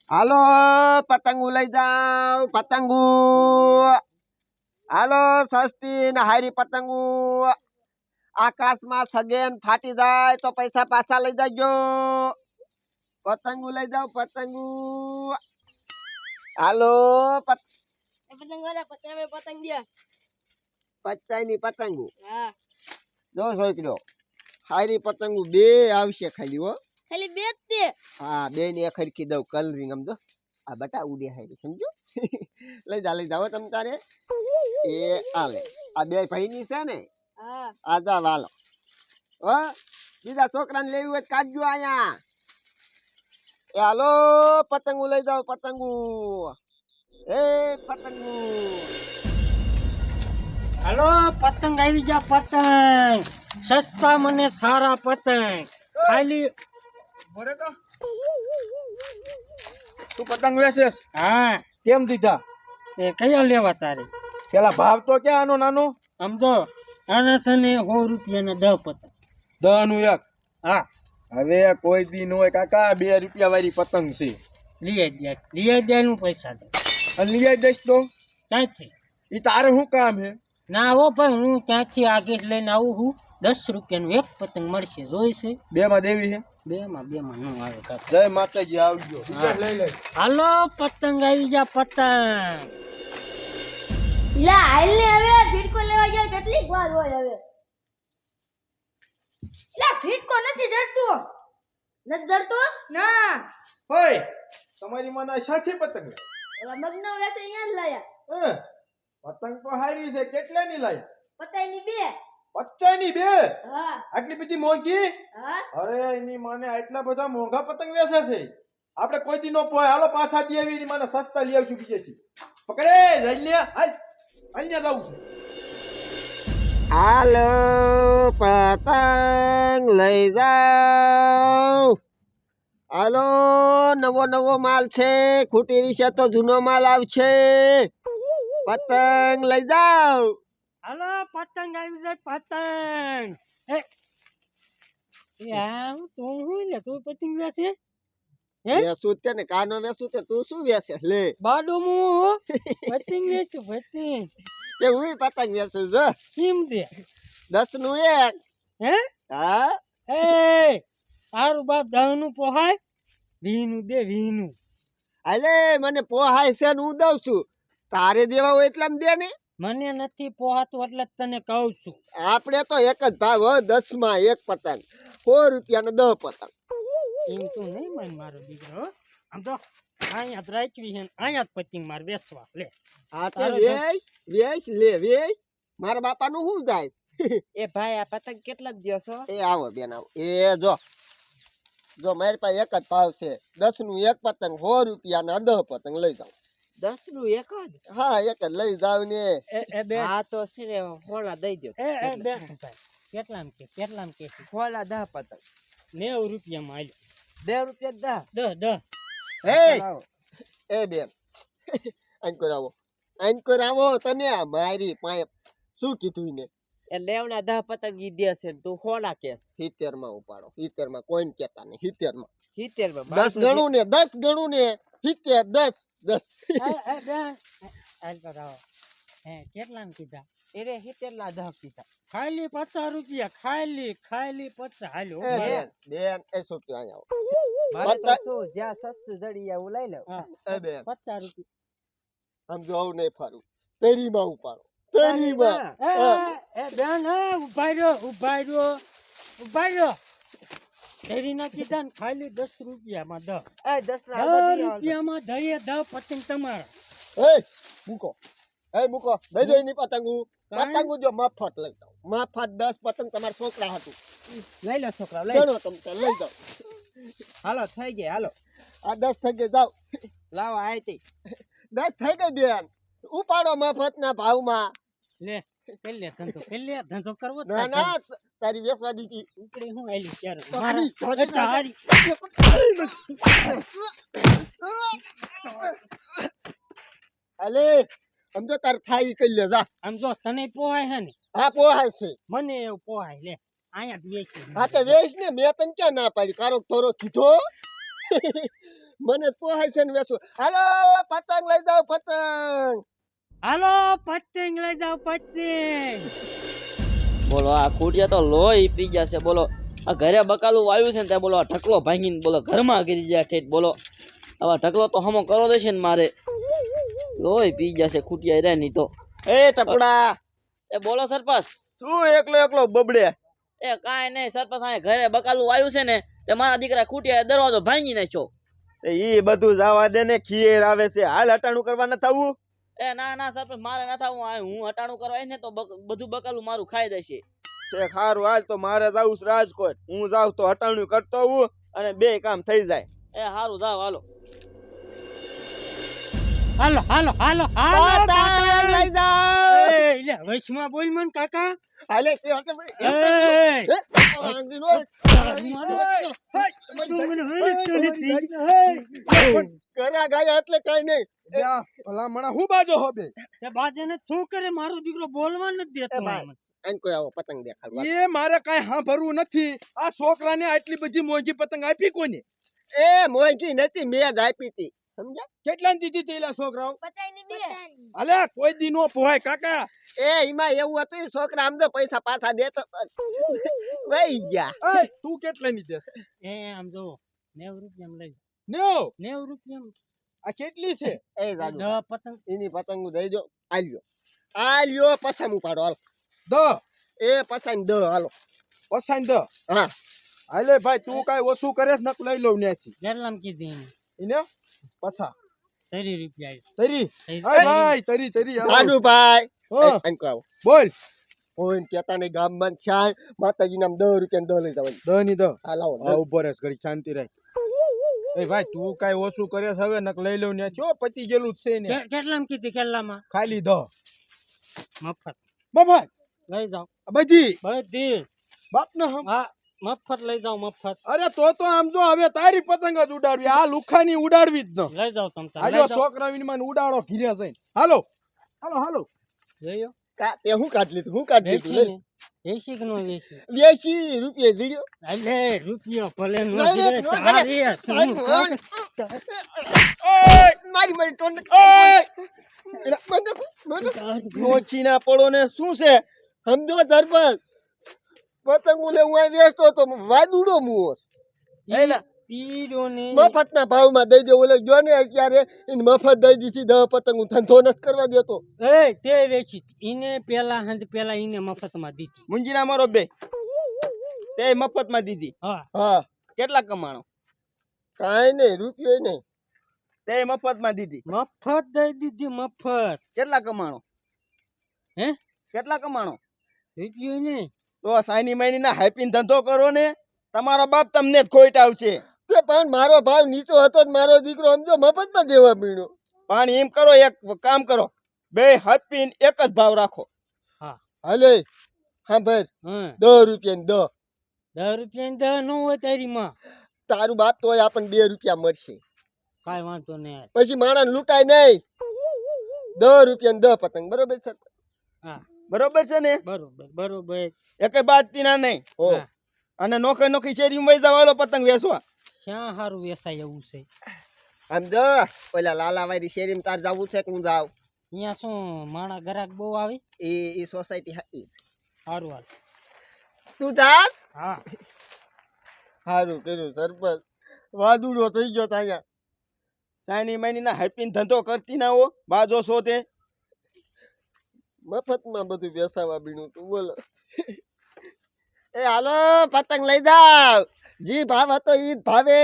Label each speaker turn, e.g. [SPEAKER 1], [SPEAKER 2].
[SPEAKER 1] હાલો પતંગો લઈ જાવ પતંગો. હાલો સસ્તી ને હારી પતંગો. આકાશમાં સગેન ફાટી જાય તો પૈસા પાછા લઈ જાજો. પતંગો લઈ જાવ પતંગો. હાલો
[SPEAKER 2] પતંગ વાળા પતંગ દે.
[SPEAKER 1] પચાઈ ની પતંગો
[SPEAKER 2] હા
[SPEAKER 1] જો છોકરો હારી પતંગો બે આવશે ખાલી હો.
[SPEAKER 2] ખાલી બે જ તે.
[SPEAKER 1] હા બે ને એક હરખી દઉં કલરિંગ સમજો. આ બટા ઉડે હારી સમજો. લઈ જાઓ તમ તારે. એ આલે આ બે ભાઈ ની છે ને.
[SPEAKER 2] હા
[SPEAKER 1] આજા વાલો હો. બીજા છોકરાને લેવી હોય તો કાઢજો આયા. એ હાલો પતંગો લઈ જાઓ પતંગો. એ પતંગો.
[SPEAKER 3] હાલો પતંગ આવી જા પતંગ સસ્તા મને સારા પતંગ ખાલી
[SPEAKER 4] બોરે તો તું પતંગ વેચેસ
[SPEAKER 3] હા
[SPEAKER 4] કેમ દીધા?
[SPEAKER 3] એ કયા લેવા તારે
[SPEAKER 4] પેલા ભાવ તો ક્યાં આનો નાનો
[SPEAKER 3] આમ તો આના છે ને 100 રૂપિયાના 10 પતંગ
[SPEAKER 4] 10 નું એક.
[SPEAKER 3] હા
[SPEAKER 4] હવે કોઈ દી નો હોય કાકા 2 રૂપિયા વાળી પતંગ છે
[SPEAKER 3] લઈ દે નું પૈસા દે
[SPEAKER 4] અને લઈ દઈશ તો
[SPEAKER 3] ક્યાંથી
[SPEAKER 4] એ તારે શું કામ હે?
[SPEAKER 3] ના હો ભાઈ હું ક્યાંથી આગે લઈને આવું હું 10 રૂપિયાનું એક પતંગ મળશે જોઈશે.
[SPEAKER 4] 2 માં દેવી હે?
[SPEAKER 3] બેમાં ન આવે કાકા.
[SPEAKER 4] જય માતાજી આવજો.
[SPEAKER 3] હા.
[SPEAKER 4] લઈ લે
[SPEAKER 3] હાલો પતંગ આવી જા પતંગ.
[SPEAKER 2] લા હાલ ને હવે ફીટકો લેવા જાવ કેટલી વાર હોય હવે. લા ફીટકો નથી ડરતો. નથી ડરતો ના.
[SPEAKER 4] હોય તમારી માના સાથી પતંગ લે.
[SPEAKER 2] ઓલા મગનો વેસે અહીંયા જ લાયા.
[SPEAKER 4] હે પતંગ તો હારી છે કેટલાની લાઈ?
[SPEAKER 2] પતાઈની બે.
[SPEAKER 4] 50 ની 2?
[SPEAKER 2] હા
[SPEAKER 4] આટલી બધી મોંઘી?
[SPEAKER 2] હા
[SPEAKER 4] અરે એની માને આટલા બધા મોંઘા પતંગ વેચે છે. આપણે કોઈ દી નો પોય હાલો પાછા દી આવી એની માને સસ્તા લઈ આવશું બીજેથી. પકડે જઈ લે હાલ અહીંયા જાવું છે.
[SPEAKER 1] હાલો પતંગ લઈ જાઓ. હાલો નવો માલ છે. ખૂટી રહી છે તો જૂનો માલ આવશે. પતંગ લઈ જાઓ.
[SPEAKER 3] હાલો પતંગ આવી જાય પતંગ. આમ તું શું લે તું પતંગ વેચે હે
[SPEAKER 1] વેસું તે ને કાનો વેસું તે તું શું વેસે લે.
[SPEAKER 3] બાડો હું પતંગ વેચું પતંગ
[SPEAKER 1] એ હું પતંગ વેસું જો.
[SPEAKER 3] કેમ દે
[SPEAKER 1] 10 નું એક.
[SPEAKER 3] હે
[SPEAKER 1] હા
[SPEAKER 3] એ તારું બાપ 10 નું પોહાય 20 નું દે 20 નું.
[SPEAKER 1] અલે મને પોહાય છે ને હું દઉં છું. તારે દેવા હોય એટલા દે ને.
[SPEAKER 3] મને નથી પોહાતું એટલે જ તને કહું છું.
[SPEAKER 1] આપણે તો એક જ ભાવ હો 10 માં એક પતંગ 100 રૂપિયા 10 પતંગ.
[SPEAKER 3] એમ તું નહીં માન મારો દીકરો આમ તો અહીંયા જ રાખવી છે ને અહીંયા જ પતંગ માર વેચવા લે.
[SPEAKER 1] હા તે
[SPEAKER 3] તારો
[SPEAKER 1] વેચ લે વેચ. મારા બાપા નું શું જાય.
[SPEAKER 5] એ ભાઈ આ પતંગ કેટલા દિવસ છો?
[SPEAKER 1] એ આવો બેન આવો. એ જો મારી પાસે એક જ ભાવ છે 10 નું એક પતંગ 100 રૂપિયા 10 પતંગ લઈ જાવ.
[SPEAKER 5] 10 નું એક જ?
[SPEAKER 1] હા એક જ લઈ જાવ ને.
[SPEAKER 3] એ બે
[SPEAKER 5] હા તો છે ને હોળા દઈ દો.
[SPEAKER 3] એ બે કેટલામ કે
[SPEAKER 5] હોળા 10 પતંગ
[SPEAKER 3] 90 રૂપિયામાં આલ્યો
[SPEAKER 5] 2 રૂપિયા 10.
[SPEAKER 3] 10
[SPEAKER 1] એ
[SPEAKER 5] લાવો.
[SPEAKER 1] એ બેન આઈન કરાવો તમે. આ મારી પાસે શું કીધું ને
[SPEAKER 5] એ લેવના 10 પતંગ ઈ દે છે ને તું હોળા કેસ
[SPEAKER 1] 70 માં ઉપાડો. 70 માં કોઈને કેતા નહીં. 70 માં
[SPEAKER 5] 70 માં
[SPEAKER 1] 10 ગણું ને 10 ગણું ને 70 10
[SPEAKER 3] એ બે આલ કરાવો હે કેટલામ કીધા
[SPEAKER 5] એને 70 ના 10 કીધા.
[SPEAKER 3] ખાલી 50 રૂપિયા ખાલી 50 હાલ્યો
[SPEAKER 1] એ બેન એ સોટી આયા આવો.
[SPEAKER 5] મારે તો શું જ્યાં સસ્તું જડી હું લઈ લઉં.
[SPEAKER 3] હા
[SPEAKER 1] એ બેન
[SPEAKER 3] 50 રૂપિયા
[SPEAKER 1] આમ જો આવું નહીં ફારું. તેરીમાં ઉપાડો તેરીમાં.
[SPEAKER 3] એ બેન ઉભા રહ્યો તેરી ના કીધા ને ખાલી 10 રૂપિયામાં 10
[SPEAKER 5] એ 10 ના
[SPEAKER 3] 10 રૂપિયામાં 10 પતંગ તમારા.
[SPEAKER 1] એ મૂકો દઈ દો એની પતંગો જો મફત લઈ જાઓ. મફત 10 પતંગ તમારા છોકરા હતું.
[SPEAKER 5] લઈ લો છોકરા લઈ
[SPEAKER 1] ચલો તમે લઈ જાઓ.
[SPEAKER 5] હાલો થઈ ગયા હાલો
[SPEAKER 1] આ 10 થઈ ગઈ જાઓ.
[SPEAKER 5] લાવો આયતી
[SPEAKER 1] 10 થઈ ગઈ બેન. ઉપાડો મફત ના ભાવમાં.
[SPEAKER 3] લે ધંધો કરવો જ
[SPEAKER 1] ના ના તારી વેચવા દીધી.
[SPEAKER 3] ઉપડી હું આલી ત્યારે
[SPEAKER 1] હારી,
[SPEAKER 3] હારી
[SPEAKER 1] અલે સમજો તાર થાય કઈ લે જા.
[SPEAKER 3] આમ જો તને પોહાય હે ને
[SPEAKER 1] હા પોહાય છે.
[SPEAKER 3] મને એવું પોહાય લે અહીંયા જ વેચી
[SPEAKER 1] હા તો વેચ ને મેં તને ક્યાં ના પાડી. કારો થોરો કીધો મને જ પોહાય છે ને વેચું. હાલો પતંગ લઈ જાઓ પતંગ.
[SPEAKER 3] હાલો પતંગ લઈ જાઓ પતંગ.
[SPEAKER 6] બોલો આ ખૂટિયા તો લોહી પી જશે. બોલો આ ઘરે બકાલું વાવ્યું છે ને ત્યાં બોલો આ ઢકલો ભાંગીને બોલો ઘરમાં ગીરી જાય ઠેઠ. બોલો આવા ઢકલો તો હમો કરવો દેશે ને મારે. લોહી પી જશે ખૂટિયા રે નહીં તો.
[SPEAKER 1] એ ટપડા
[SPEAKER 6] એ બોલો સરપંચ.
[SPEAKER 1] શું એકલો એકલો બબડે?
[SPEAKER 6] એ કાંઈ નહીં સરપંચ, આ ઘરે બકાલું વાવ્યું છે ને તે મારા દીકરા ખૂટિયા દરવાજો ભાંગી નાખ્યો.
[SPEAKER 1] ઈ બધું જવા દે ને, ખીર આવે છે. હાલ હટાણું કરવા ન થવું.
[SPEAKER 6] એ ના ના સરપંચ મારે ના થવું. હું હટાણું કરવા આવીશ ને તો બધું બકાલું મારું ખાઈ દેશે.
[SPEAKER 1] તે ખારું હાલ તો મારે જાવું છે રાજકોટ. હું જાઉં તો હટાણું કરતો હું અને બે કામ થઈ જાય.
[SPEAKER 6] એ સારું જાઓ હાલો.
[SPEAKER 3] હાલો હાલો હાલો હાલો
[SPEAKER 1] પતંગ લઈ જાઓ.
[SPEAKER 3] એ લે વચમાં બોલ મન કાકા.
[SPEAKER 1] હાલે તે હટે
[SPEAKER 3] એ
[SPEAKER 1] કરા ગયા એટલે કઈ નહીં.
[SPEAKER 4] ભલામણા હું બાજો હોબે
[SPEAKER 3] બાજે શું કરે મારો દીકરો બોલવા નથી દેતો
[SPEAKER 1] એ ભાઈ. આને કોઈ આવો પતંગ દેખાડવા.
[SPEAKER 4] એ મારે કઈ સાંભળવું નથી. આ છોકરાને આટલી બધી મોંઘી પતંગ આપી કોને?
[SPEAKER 1] એ મોંઘી નથી, મેં જ આપી હતી. સમજ્યા?
[SPEAKER 4] કેટલાની દીધી તેલા છોકરાઓ?
[SPEAKER 2] 50 ની 2.
[SPEAKER 4] અલે કોઈ દી નો પોહાય કાકા.
[SPEAKER 1] એ એમાં એવું હતું, ઈ છોકરા આમ તો પૈસા પાછા દેતો વહી ગયા.
[SPEAKER 4] એ તું કેટલાની દેસ?
[SPEAKER 3] એ આમ જો 90 રૂપિયા લઈ
[SPEAKER 4] નેવ.
[SPEAKER 3] 90 રૂપિયા
[SPEAKER 4] આ કેટલી છે?
[SPEAKER 1] એ જાડુ
[SPEAKER 3] પતંગ.
[SPEAKER 1] એની પતંગ દઈ દો. આલ્યો આલ્યો પસામ ઉપાડો. હાલો
[SPEAKER 4] દ
[SPEAKER 1] એ પસામ દ. હાલો
[SPEAKER 4] પસાઈ દ.
[SPEAKER 1] હા
[SPEAKER 4] હાલે ભાઈ તું કાઈ ઓછું કરેસ નક લઈ લઉં ન્યાથી.
[SPEAKER 3] કેટલામ કીધી
[SPEAKER 4] એને પસા
[SPEAKER 3] 30 રૂપિયા
[SPEAKER 4] તરી.
[SPEAKER 3] તરી.
[SPEAKER 4] એ ભાઈ તરી તરી હાલો.
[SPEAKER 1] જાડુ ભાઈ.
[SPEAKER 4] હા,
[SPEAKER 1] આને કોઈ આવો.
[SPEAKER 4] બોલ.
[SPEAKER 1] કોઈ કેતા નહીં ગામમાં ખ્યાલ માતાજી નામ 10 રૂપિયા 10 લઈ જવાનું.
[SPEAKER 4] દ ની દ.
[SPEAKER 1] હા લાવો
[SPEAKER 4] આ ઉભો રહેસ ઘડી શાંતિ રાખ. એ ભાઈ તું કાઈ ઓછું કરેસ હવે નક લઈ લઉં ન્યાથી. ઓ પતી ગયેલું જ છે ને.
[SPEAKER 3] કેટલામ કીધી કેટલામાં
[SPEAKER 4] ખાલી દ.
[SPEAKER 3] મફત
[SPEAKER 4] બાબા
[SPEAKER 3] લઈ જાઓ
[SPEAKER 4] બધી
[SPEAKER 3] બધી.
[SPEAKER 4] બાપ ને હમ.
[SPEAKER 3] હા મફત લઈ જાઓ મફત
[SPEAKER 4] અરે તો આમ જો હવે તારી પતંગ જ ઉડાડવી. આ લુખાની ઉડાડવી જ ન.
[SPEAKER 3] લઈ જાઓ તમ તાર
[SPEAKER 4] હાલો છોકરા વિનમાન ઉડાડો ઘીરે જઈને. હાલો હાલો હાલો.
[SPEAKER 3] જોયો
[SPEAKER 1] તે હું કાઢ લીધું, હું કાઢ લીધું.
[SPEAKER 3] વેચી વેચી કે નો વેચી
[SPEAKER 1] 80 રૂપિયા જીડ્યો.
[SPEAKER 3] અલે રૂપિયો ભલે નો
[SPEAKER 1] નહીં,
[SPEAKER 3] દીધે
[SPEAKER 1] નહીં, નહીં,
[SPEAKER 3] તારી શું કાઢ.
[SPEAKER 1] મારી મારી ટોન
[SPEAKER 4] ઓય
[SPEAKER 1] નોચી ના પડો ને. શું છે સમજો સરપંચ? પતંગ લે હું અહીં વેચતો તો વાદુડો મુઓ
[SPEAKER 3] પીડો ને
[SPEAKER 1] મફતના ભાવમાં દઈ દે. ઓલે જો ને અત્યારે એને મફત દઈ દીધી 10 પતંગ. હું ધંધો નથી કરવા દેતો.
[SPEAKER 3] એ તે વેચી ઈને પેલા હંજ પેલા ઈને મફતમાં દીધી.
[SPEAKER 6] મુંજીના મારો બે તે મફતમાં દીધી.
[SPEAKER 3] હા
[SPEAKER 1] હા
[SPEAKER 6] કેટલા કમાણો?
[SPEAKER 1] કાંઈ નહીં, રૂપિયો નહીં.
[SPEAKER 6] તે મફતમાં દીધી.
[SPEAKER 3] મફત દઈ દીધી મફત.
[SPEAKER 6] કેટલા કમાણો?
[SPEAKER 3] હે
[SPEAKER 6] કેટલા કમાણો?
[SPEAKER 3] રૂપિયો ને
[SPEAKER 6] તો સાઈની માઈની ના હાઈપીન ધંધો કરો ને, તમારો બાપ તમને જ ખોટ આવશે.
[SPEAKER 1] તે પણ મારો ભાવ નીચો હતો જ મારો દીકરો સમજો મફતમાં દેવા મીણ્યો.
[SPEAKER 6] પણ એમ કરો, એક કામ કરો, બે હાઈપીન એક જ ભાવ રાખો.
[SPEAKER 1] હાલે હા ભાઈ
[SPEAKER 3] હા
[SPEAKER 1] 10 રૂપિયા 10.
[SPEAKER 3] 10 રૂપિયા દહ નો હોય તારી માં
[SPEAKER 1] તારું બાપ તો હોય આપણને 2 રૂપિયા મળશે.
[SPEAKER 3] કાઈ વાંધો નહીં.
[SPEAKER 1] પછી માણસ લૂંટાય નહીં. 10 રૂપિયા 10 પતંગ. બરોબર સર?
[SPEAKER 3] હા
[SPEAKER 6] બરોબર છે ને?
[SPEAKER 3] બરોબર બરોબર.
[SPEAKER 6] એકે બાદ તીના નહીં.
[SPEAKER 1] ઓ
[SPEAKER 3] હા.
[SPEAKER 6] અને નોખી નોખી શેરીમાં વઈ જવાલો પતંગ વેચવા.
[SPEAKER 3] શ્યાં હારું વેસાય એવું છે.
[SPEAKER 1] આમ જો ઓલા લાલાવાડી શેરીમાં તાર જાવું છે કે હું જાઉં?
[SPEAKER 3] અહીંયા શું માણા ગ્રાહક બહુ આવે.
[SPEAKER 1] એ સોસાયટી હાટી છે.
[SPEAKER 3] સારું હાલ.
[SPEAKER 1] તું જાસ?
[SPEAKER 3] હા
[SPEAKER 1] સારું કર્યું સરપંચ. વાદુડો થઈ ગયો ત્યાં.
[SPEAKER 6] સાઈની માઈની ના હાઈપીન ધંધો કરતી ના હો, બાજો છો તે.
[SPEAKER 1] મફતમાં બધું બેસાવા બીણું તું બોલો. એ હાલો પતંગ લઈ જાવ. જી ભાવ હતો ઈ જ ભાવે.